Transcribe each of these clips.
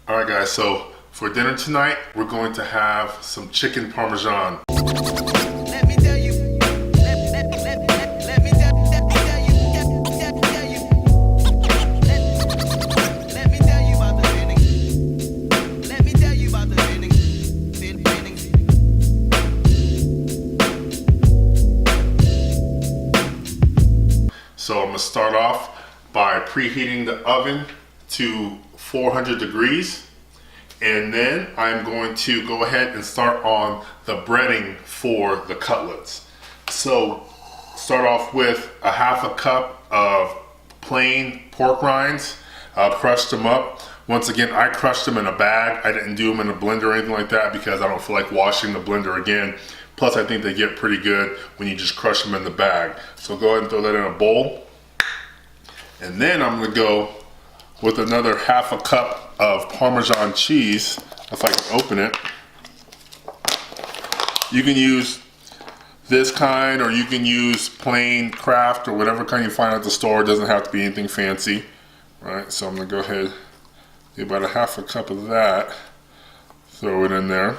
All right, guys, so for dinner tonight, we're going to have some chicken parmesan. Let me tell you. Let me tell you. Let me tell you about the feeling. Let me tell you about the feeling. So I'm gonna start off by preheating the oven to 400 degrees. And then I'm going to go ahead and start on the breading for the cutlets. So start off with a half a cup of plain pork rinds. Crushed them up. Once again, I crushed them in a bag. I didn't do them in a blender or anything like that because I don't feel like washing the blender again. Plus, I think they get pretty good when you just crush them in the bag. So go ahead and throw that in a bowl. And then I'm gonna go with another half a cup of Parmesan cheese, if I can open it. You can use this kind, or you can use plain Kraft or whatever kind you find at the store. It doesn't have to be anything fancy, right? So I'm gonna go ahead, do about a half a cup of that, throw it in there.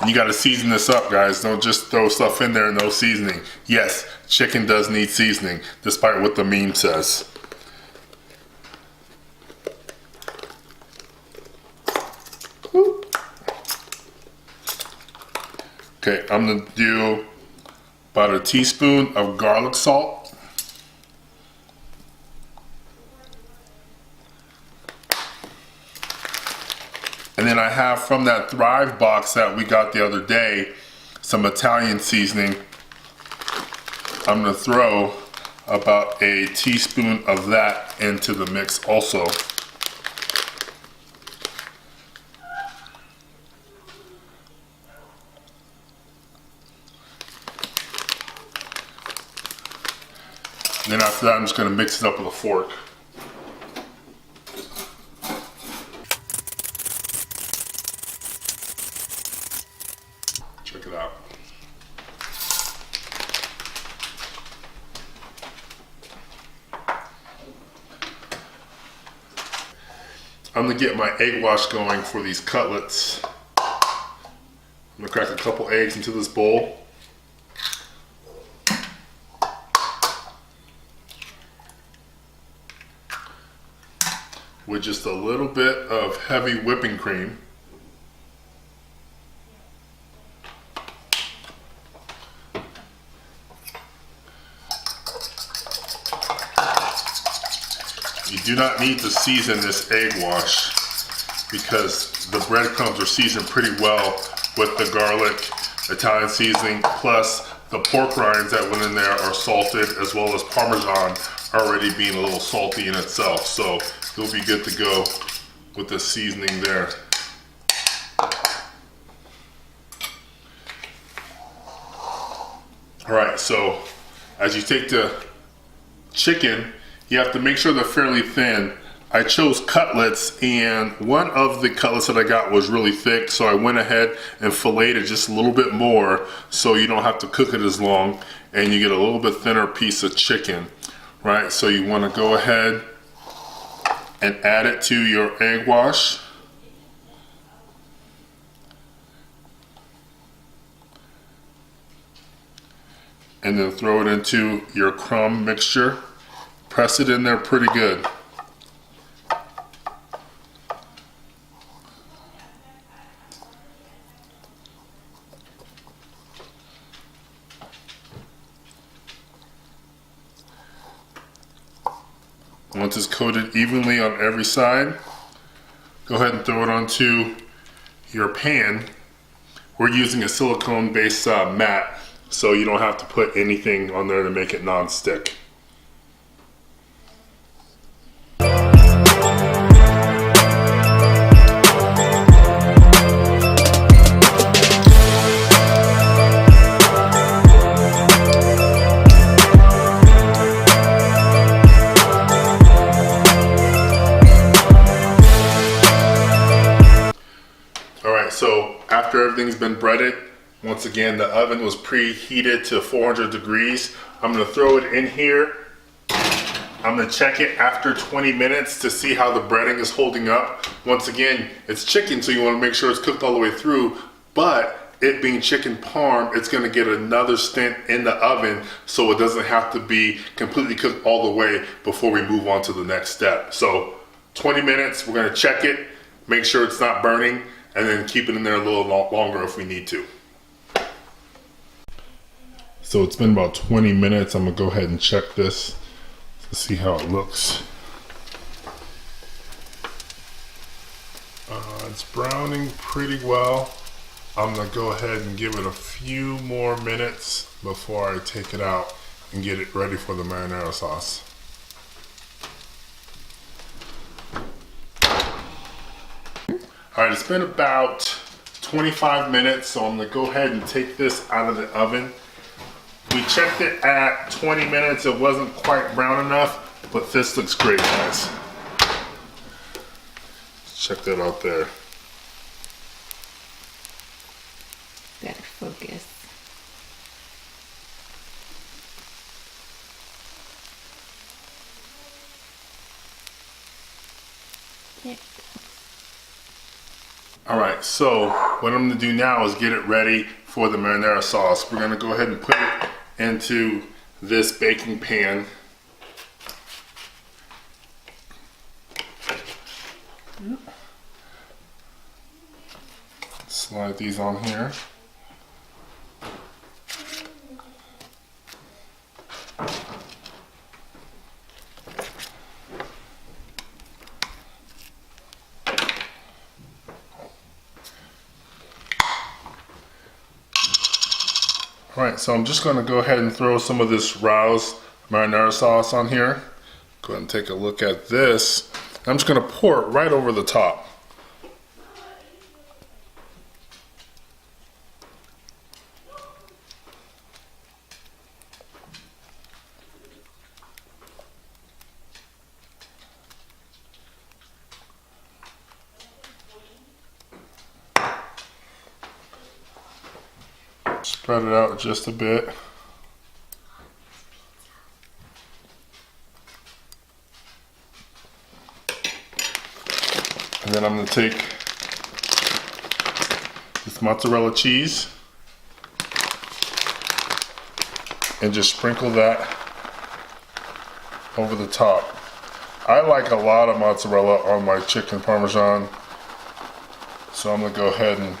And you gotta season this up, guys. Don't just throw stuff in there and no seasoning. Yes, chicken does need seasoning, despite what the meme says. Okay, I'm gonna do about a teaspoon of garlic salt. And then I have from that Thrive box that we got the other day, some Italian seasoning. I'm gonna throw about a teaspoon of that into the mix also. And then after that, I'm just gonna mix it up with a fork. Check it out. I'm gonna get my egg wash going for these cutlets. I'm gonna crack a couple eggs into this bowl. With just a little bit of heavy whipping cream. You do not need to season this egg wash because the breadcrumbs are seasoned pretty well with the garlic, Italian seasoning, plus the pork rinds that went in there are salted, as well as Parmesan already being a little salty in itself. So you'll be good to go with the seasoning there. All right, so as you take the chicken, you have to make sure they're fairly thin. I chose cutlets, and one of the cutlets that I got was really thick, so I went ahead and filleted it just a little bit more so you don't have to cook it as long and you get a little bit thinner piece of chicken, right? So you want to go ahead and add it to your egg wash. And then throw it into your crumb mixture. Press it in there pretty good. Once it's coated evenly on every side, go ahead and throw it onto your pan. We're using a silicone-based mat, so you don't have to put anything on there to make it non-stick. So after everything's been breaded, once again, the oven was preheated to 400 degrees. I'm gonna throw it in here I'm gonna check it after 20 minutes to see how the breading is holding up. Once again, it's chicken, so you wanna make sure it's cooked all the way through, but it being chicken parm, it's gonna get another stint in the oven so it doesn't have to be completely cooked all the way before we move on to the next step. So 20 minutes, we're gonna check it, make sure it's not burning, and then keep it in there a little longer if we need to. So it's been about 20 minutes. I'm gonna go ahead and check this to see how it looks. It's browning pretty well. I'm gonna go ahead and give it a few more minutes before I take it out and get it ready for the marinara sauce. All right, it's been about 25 minutes, so I'm gonna go ahead and take this out of the oven. We checked it at 20 minutes. It wasn't quite brown enough, but this looks great, guys. Check that out there. Gotta focus. There. All right, so what I'm gonna do now is get it ready for the marinara sauce. We're gonna go ahead and put it into this baking pan. Slide these on here. All right, so I'm just gonna go ahead and throw some of this Rouse marinara sauce on here. Go ahead and take a look at this. I'm just gonna pour it right over the top. Spread it out just a bit. And then I'm going to take this mozzarella cheese and just sprinkle that over the top. I like a lot of mozzarella on my chicken parmesan, so I'm going to go ahead and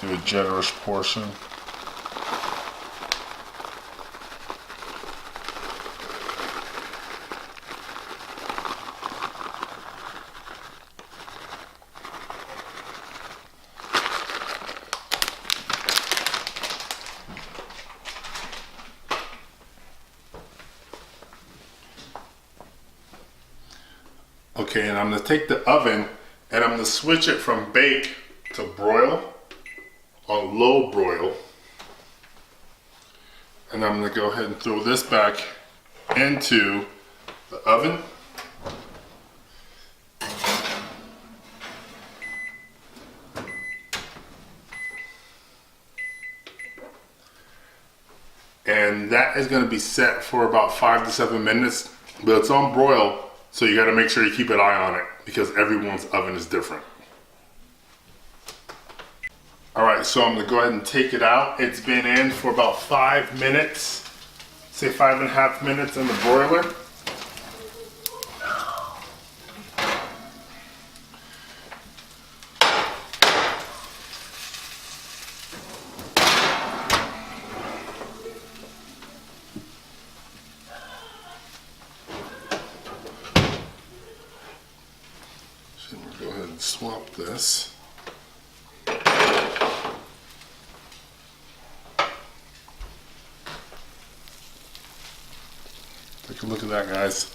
do a generous portion. Okay, and I'm gonna take the oven and I'm gonna switch it from bake to broil on low broil. And I'm gonna go ahead and throw this back into the oven. And that is gonna be set for about 5 to 7 minutes, but it's on broil. So you gotta make sure you keep an eye on it because everyone's oven is different. All right, so I'm gonna go ahead and take it out. It's been in for about 5 minutes, say 5.5 minutes in the broiler. Go ahead and swap this. Take a look at that, guys.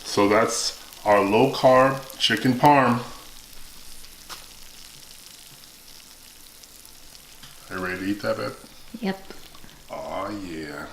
So that's our low carb chicken parm. Are you ready to eat that, babe? Yep. Oh yeah.